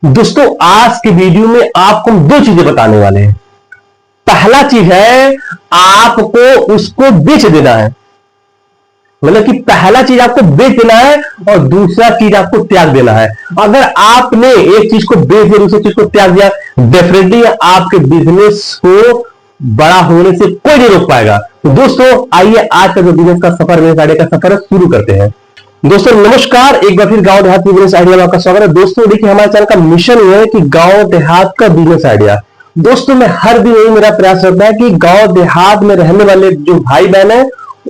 दोस्तों आज के वीडियो में आपको हम दो चीजें बताने वाले हैं। पहला चीज है आपको उसको बेच देना है, मतलब कि पहला चीज आपको बेच देना है और दूसरा चीज आपको त्याग देना है। अगर आपने एक चीज को बेच दिया दूसरी चीज को त्याग दिया, डेफिनेटली आपके बिजनेस को बड़ा होने से कोई नहीं रोक पाएगा। तो दोस्तों आइए आज का जो बिजनेस का सफर बिजनेस आइडिया का सफर है शुरू करते हैं। दोस्तों नमस्कार, एक बार फिर गांव देहात बिजनेस आइडिया में आपका स्वागत है। दोस्तों देखिए हमारे चैनल का मिशन ये है कि गांव देहात का बिजनेस आइडिया, दोस्तों मैं हर दिन यही मेरा प्रयास रहता है कि गांव देहात में रहने वाले जो भाई बहन है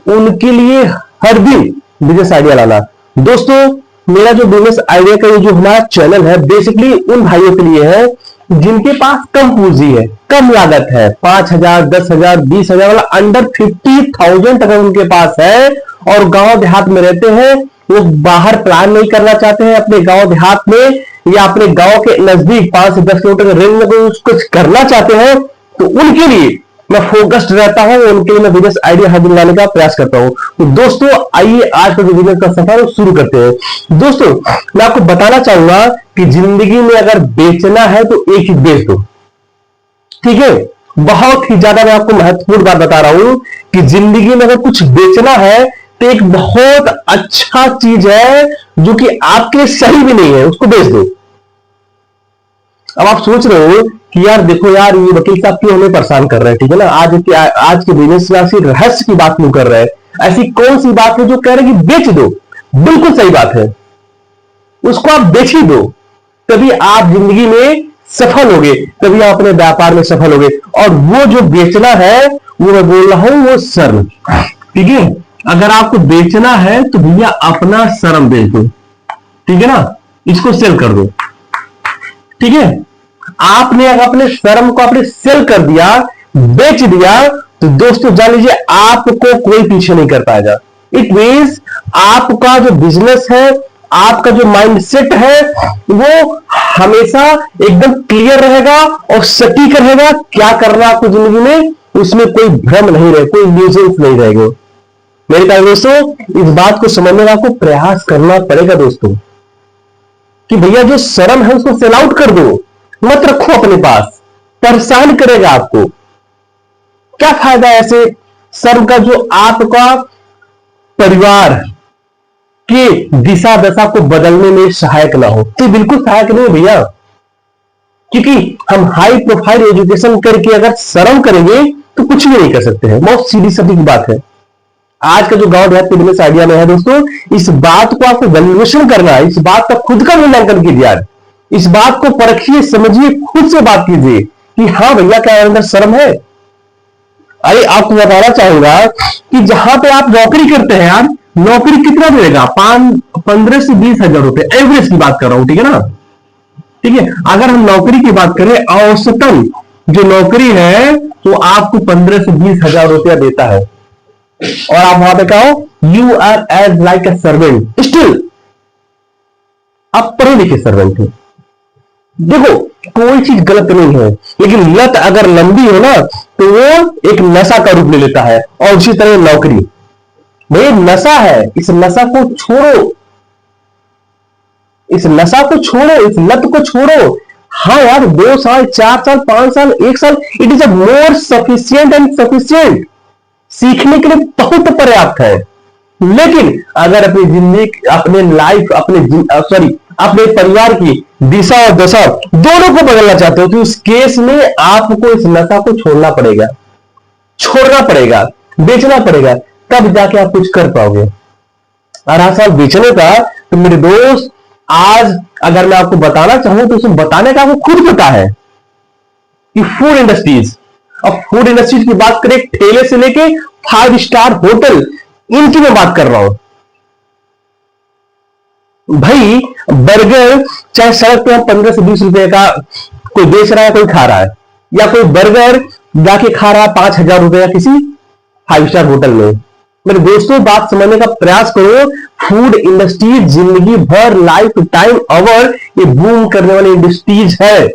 उनके लिए हर दिन बिजनेस आइडिया लाना। दोस्तों मेरा जो बिजनेस आइडिया का ये जो हमारा चैनल है बेसिकली उन भाइयों के लिए है जिनके पास कम पूंजी है, कम लागत है, 5,000 10,000 20,000 वाला अंडर 50,000 अगर उनके पास है और गांव देहात में रहते हैं, वो बाहर प्लान नहीं करना चाहते हैं, अपने गांव देहात में या अपने गांव के नजदीक 5 से 10 किलोमीटर के रेंज में कोई कुछ करना चाहते हैं, तो उनके लिए मैं फोकस्ड रहता हूं, उनके लिए मैं बिजनेस आइडिया हर दिन लाने का प्रयास करता हूं। तो दोस्तों आइए आज का जो बिजनेस का सफर शुरू करते हैं। दोस्तों मैं आपको बताना चाहूंगा कि जिंदगी में अगर बेचना है तो एक ही बेच दो, ठीक है। बहुत ही ज्यादा मैं आपको महत्वपूर्ण बात बता रहा हूं कि जिंदगी में अगर कुछ बेचना है तो एक बहुत अच्छा चीज है जो कि आपके लिए सही भी नहीं है, उसको बेच दो। अब आप सोच रहे हो कि यार देखो यार ये वकील साहब क्यों हमें परेशान कर रहे हैं, ठीक है ना, आज के बिजनेस में ऐसी रहस्य की बात क्यों कर रहे हैं, ऐसी कौन सी बात है जो कह रहे हैं कि बेच दो। बिल्कुल सही बात है, उसको आप बेच ही दो, तभी आप जिंदगी में सफल होगे, तभी आप अपने व्यापार में सफल होगे। और वो जो बेचना है वो मैं बोल रहा हूं वो शर्म, ठीक है। अगर आपको बेचना है तो भैया अपना शर्म बेच दो, ठीक है ना, इसको सेल कर दो, ठीक है। आपने अगर अपने शर्म को आपने सेल कर दिया, बेच दिया, तो दोस्तों जान लीजिए आपको कोई पीछे नहीं कर पाएगा। इट मींस आपका जो बिजनेस है, आपका जो माइंडसेट है वो हमेशा एकदम क्लियर रहेगा और सटीक रहेगा। क्या करना आपको जिंदगी में, उसमें कोई भ्रम नहीं रहे, कोई इल्यूजन्स नहीं रहेगा। मेरे प्यारे दोस्तों इस बात को समझने का आपको प्रयास करना पड़ेगा दोस्तों कि भैया जो शर्म है उसको सेल आउट कर दो, मत रखो अपने पास, परेशान करेगा आपको। क्या फायदा ऐसे शर्म का जो आपका परिवार के दिशा दशा को बदलने में सहायक ना हो। तो बिल्कुल सहायक नहीं है भैया, क्योंकि हम हाई प्रोफाइल एजुकेशन करके अगर शर्म करेंगे तो कुछ भी नहीं कर सकते हैं। बहुत सीधी सादी बात है। आज का जो गांव देहात के बिजनेस आइडिया में है दोस्तों, इस बात को आपको वैल्यूएशन करना है, इस बात का खुद का मूल्यांकन कीजिए। आज इस बात को परखिए, समझिए, खुद से बात कीजिए कि हाँ भैया क्या अंदर शर्म है। अरे आपको बताना चाहूंगा कि जहां पे आप नौकरी करते हैं यार, नौकरी कितना मिलेगा, 15 से 20,000 रुपए, एवरेज की बात कर रहा हूं, ठीक है ना, ठीक है। अगर हम नौकरी की बात करें, औसतन जो नौकरी है तो आपको 15 से 20,000 रुपया देता है और आप वहां पे क्या हो, you are as like a servant, still आप पढ़े लिखे सर्वेंट हो। देखो कोई चीज गलत नहीं है, लेकिन लत अगर लंबी हो ना तो वो एक नशा का रूप ले लेता है। और उसी तरह नौकरी भाई नशा है, इस नशा को छोड़ो, इस नशा को छोड़ो, इस लत को छोड़ो। हाँ यार 2 साल 4 साल 5 साल 1 साल it is a more sufficient and sufficient, सीखने के लिए बहुत पर्याप्त है। लेकिन अगर अपनी जिंदगी, अपने लाइफ, अपने परिवार की दिशा और दशा दोनों को बदलना चाहते हो तो उस केस में आपको इस नशा को छोड़ना पड़ेगा, छोड़ना पड़ेगा, बेचना पड़ेगा, तब जाके आप कुछ कर पाओगे। और आज साल बेचने का तो मेरे दोस्त आज अगर मैं आपको बताना चाहूं तो उसमें बताने का आपको खुद पता है कि फूड इंडस्ट्रीज, अब फूड इंडस्ट्रीज की बात करें, ठेले से लेके 5 स्टार होटल, इनकी मैं बात कर रहा हूं भाई। बर्गर चाहे सड़क पे 15 से 20 रुपए का कोई बेच रहा है, कोई खा रहा है, या कोई बर्गर जाके खा रहा है 5,000 रुपए का किसी 5 स्टार होटल में। मेरे दोस्तों बात समझने का प्रयास करो, फूड इंडस्ट्रीज जिंदगी भर, लाइफ टाइम अवर ये बूम करने वाली इंडस्ट्रीज है,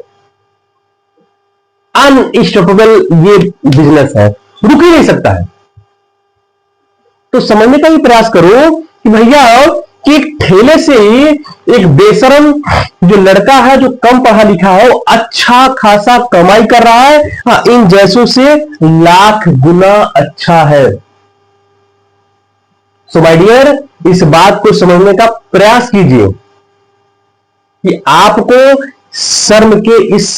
अनस्टॉपेबल ये बिजनेस है, रुक ही नहीं सकता है। तो समझने का भी प्रयास करो कि भैया कि एक ठेले से ही एक बेशरम जो लड़का है, जो कम पढ़ा लिखा है, वो अच्छा खासा कमाई कर रहा है। हाँ, इन जैसों से लाख गुना अच्छा है। सो माय डियर, इस बात को समझने का प्रयास कीजिए कि आपको शर्म के इस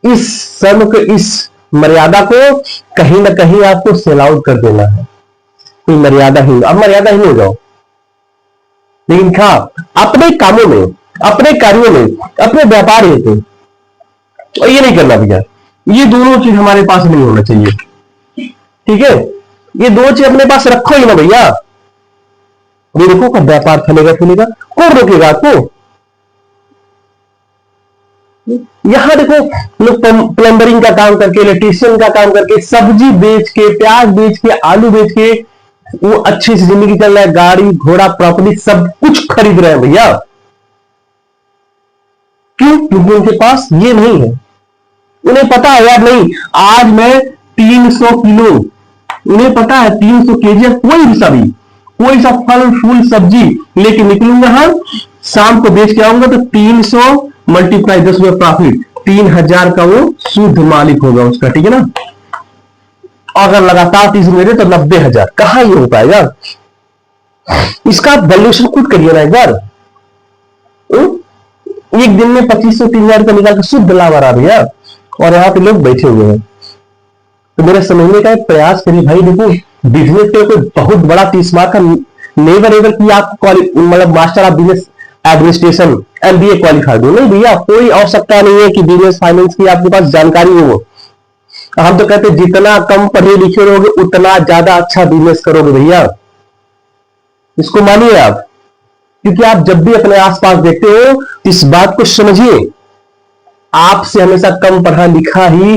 शर्म के इस मर्यादा को कहीं ना कहीं आपको सेल आउट कर देना है। कोई मर्यादा ही, अब मर्यादा ही हो जाओ, लेकिन हाँ, अपने कामों में, अपने कार्यों में, अपने व्यापार हेतु तो ये नहीं करना भैया। ये दोनों चीज हमारे पास नहीं होना चाहिए, ठीक है। ये दो चीज अपने पास रखो ही ना भैया। ये देखो कब व्यापार फलेगा फूलेगा, कौन रोकेगा आपको। यहां देखो लोग प्लम्बरिंग का काम करके, इलेक्ट्रीशियन का काम करके, सब्जी बेच के, प्याज बेच के, आलू बेच के वो अच्छी सी जिंदगी चल रहा है, गाड़ी घोड़ा प्रॉपर्टी सब कुछ खरीद रहे हैं भैया। क्यों? क्योंकि उनके पास ये नहीं है। उन्हें पता है यार, नहीं आज मैं 300 किलो, उन्हें पता है 300 केजी कोई सा फल फूल सब्जी लेके निकलूंगा, हम शाम को बेच के आऊंगा तो 300 मल्टीप्लाई 10 रुपए प्रॉफिट, 3000 का वो शुद्ध मालिक होगा उसका, ठीक है ना। अगर लगातार 30 मेरे तो 90,000, कहां ये हो पाएगा। इसका वैल्यूएशन खुद करिए ना एक बार। एक दिन में 2500-3000 रुपया निकाल के शुद्ध लाभ आ रहा भैया, और यहां पे लोग बैठे हुए हैं। तो मेरे समझने का एक प्रयास करिए भाई। देखो बिजनेस के कोई बहुत बड़ा 30 मार्क का नेवर एवर की आप मतलब master of business administration MBA qualified हो, नहीं भैया। कोई आवश्यकता नहीं है कि बिजनेस फाइनेंस की आपके पास जानकारी हो। हम तो कहते हैं जितना कम पढ़े लिखे रहोगे उतना ज्यादा अच्छा बिजनेस करोगे भैया, इसको मानिए आप। क्योंकि आप जब भी अपने आसपास देखते हो इस बात को समझिए, आपसे हमेशा कम पढ़ा लिखा ही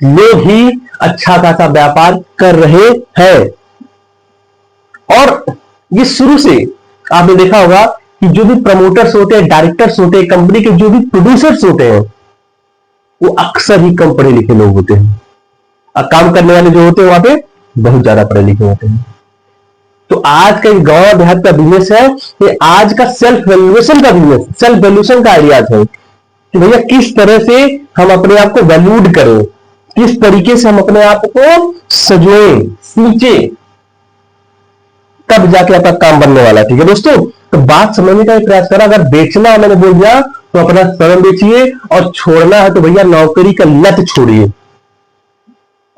लोग ही अच्छा खासा व्यापार कर रहे हैं। और ये शुरू से आपने देखा होगा कि जो भी प्रमोटर्स होते हैं, डायरेक्टर्स होते हैं, कंपनी के जो भी प्रोड्यूसर्स होते हैं, वो अक्सर ही कम पढ़े लिखे लोग होते हैं। और काम करने वाले जो होते हैं वहां पे बहुत ज्यादा पढ़े लिखे होते हैं। तो आज का गांव देहात का बिजनेस है, ये आज का सेल्फ वैल्यूएशन का बिजनेस, सेल्फ वैल्यूएशन का आइडियाज है कि भैया किस तरह से हम अपने आप को वैल्यूड करें, किस तरीके से हम अपने आप को सजोए सींचे, तब जाके आपका काम बनने वाला है। ठीक है दोस्तों, तो बात समझने का प्रयास करा। अगर बेचना है, मैंने बोल दिया, तो अपना स्वयं बेचिए, और छोड़ना है तो भैया नौकरी का लत छोड़िए।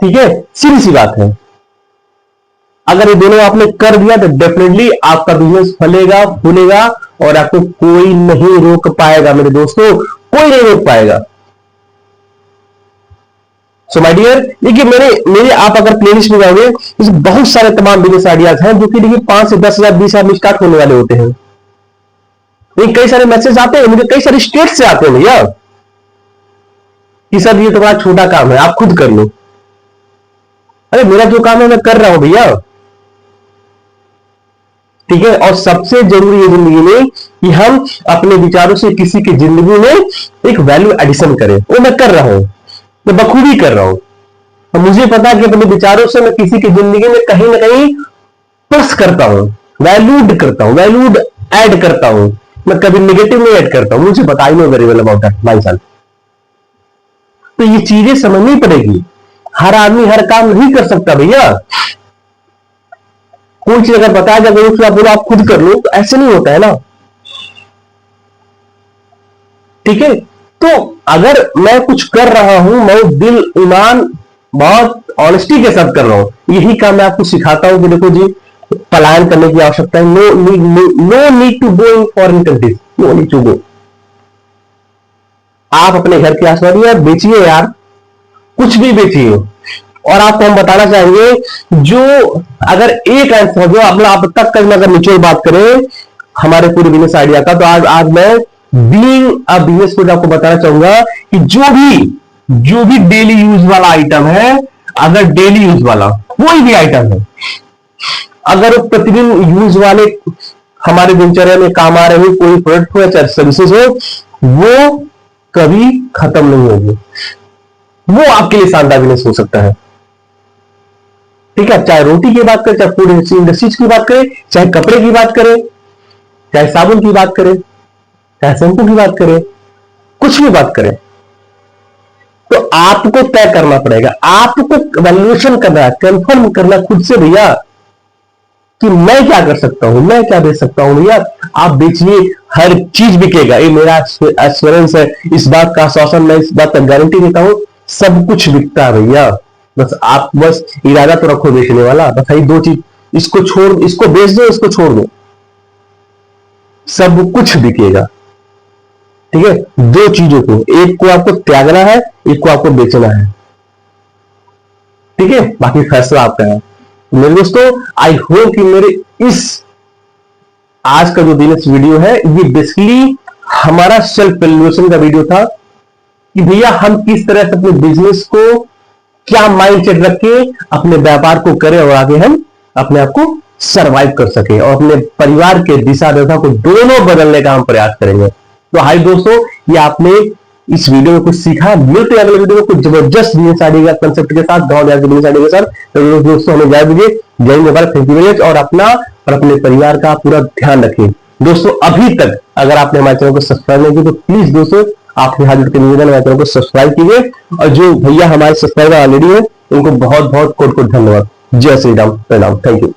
ठीक है, सीधी सी बात है। अगर ये दोनों आपने कर दिया तो डेफिनेटली आपका बिजनेस फलेगा फूलेगा, और आपको कोई नहीं रोक पाएगा मेरे दोस्तों, कोई नहीं रोक पाएगा। सो माय डियर, देखिए मेरे आप अगर प्लेलिस्ट में जाओगे तो बहुत सारे तमाम बिजनेस आइडियाज हैं जो कि देखिए 5 से 10,000 20,000 में स्टार्ट होने वाले होते हैं। लेकिन कई सारे मैसेज आते हैं मुझे, कई सारे स्टेट से आते हैं भैया कि सर ये तो बड़ा छोटा काम है, आप खुद कर लो। अरे मेरा जो काम है मैं कर रहा हूं भैया। ठीक है, और सबसे जरूरी है जिंदगी में कि हम अपने विचारों से किसी की जिंदगी में एक वैल्यू एडिशन करें। वो मैं कर रहा हूं, मैं बखूबी कर रहा हूं। तो मुझे पता है कि अपने विचारों से मैं किसी की जिंदगी में कहीं ना कहीं प्लस करता हूं, वैल्यूड करता हूं, वैल्यूड ऐड करता हूं। मैं कभी नेगेटिव में ऐड करता हूं, मुझे पता ही नहीं very well about that my self. तो ये चीजें समझनी पड़ेगी। हर आदमी हर काम नहीं कर सकता भैया। कोई चीज अगर बताया जाए तो आप बोलो आप खुद कर लो, तो ऐसे नहीं होता है ना। ठीक है, तो अगर मैं कुछ कर रहा हूं, मैं दिल ईमान बहुत ऑनेस्टी के साथ कर रहा हूं, यही काम मैं आपको सिखाता हूं कि देखो जी पलायन करने की आवश्यकता है। No need to go in foreign countries, no need to go. आप अपने घर के आसपास यार बेचिए, यार कुछ भी बेचिए। और आपको हम बताना चाहेंगे जो अगर एक आंसर जो आप तक का अगर निचोड़ बात करें हमारे पूरे बिजनेस आइडिया का, तो आज मैं बीइंग अ बिजनेस कोच आपको बताना चाहूंगा कि जो भी डेली यूज वाला आइटम है, अगर डेली यूज वाला कोई भी आइटम है, अगर प्रतिदिन यूज वाले हमारे दिनचर्या में काम आ रहे हो, कोई प्रोडक्ट हो या चाहे सर्विसेज हो, वो कभी खत्म नहीं होगी। वो आपके लिए शानदार बिजनेस हो सकता है। ठीक है, चाहे रोटी की बात करें, चाहे फूड इंडस्ट्रीज की बात करें, चाहे कपड़े की बात करें, चाहे साबुन की बात करें, चाहे शैम्पू की बात करें, कुछ भी बात करें, तो आपको तय करना पड़ेगा, आपको वैल्यूएशन करना है, कंफर्म करना खुद से भैया कि मैं क्या कर सकता हूं, मैं क्या बेच सकता हूं। भैया आप बेचिए, हर चीज बिकेगा, ये मेरा एश्योरेंस है, इस बात का आश्वासन, मैं इस बात का गारंटी देता हूं, सब कुछ बिकता है भैया। बस आप बस इरादा तो रखो बेचने वाला, बस यही दो चीज, इसको छोड़, इसको बेच दो, इसको छोड़ दो, सब कुछ बिकेगा। ठीक है, दो चीजों को, एक को आपको त्यागना है, एक को आपको बेचना है। ठीक है, बाकी फैसला आपका है। मेरे दोस्तों, आई होप कि मेरे इस आज का जो दिनेश वीडियो है, ये बेसिकली हमारा सेल्फ वैल्यूएशन का वीडियो था कि भैया हम किस तरह से अपने बिजनेस को, क्या माइंडसेट रख के अपने व्यापार को करें और आगे हम अपने आप को सरवाइव कर सके और अपने परिवार के दिशा दशा को दोनों बदलने का हम प्रयास करेंगे। तो हाय दोस्तों, ये आपने इस वीडियो में कुछ सीखा। मिलते हैं अगले वीडियो में कुछ जबरदस्त बिजनेस आइडिया का कंसेप्ट के साथ, गांव जाकर बिजनेस आइडिया के साथ। तो दोस्तों हमें जय दीजिए, जय mobile, thank you very much, और अपना और अपने परिवार का पूरा ध्यान रखें। दोस्तों अभी तक अगर आपने हमारे चैनल को सब्सक्राइब नहीं किया तो प्लीज दोस्तों आपके हाथ जोड़ के निवेदन, हमारे चैनल को सब्सक्राइब कीजिए, और जो भैया हमारे सब्सक्राइबर ऑलरेडी है उनको बहुत बहुत कोट कोट धन्यवाद। जय श्री राम, प्रणाम, थैंक यू।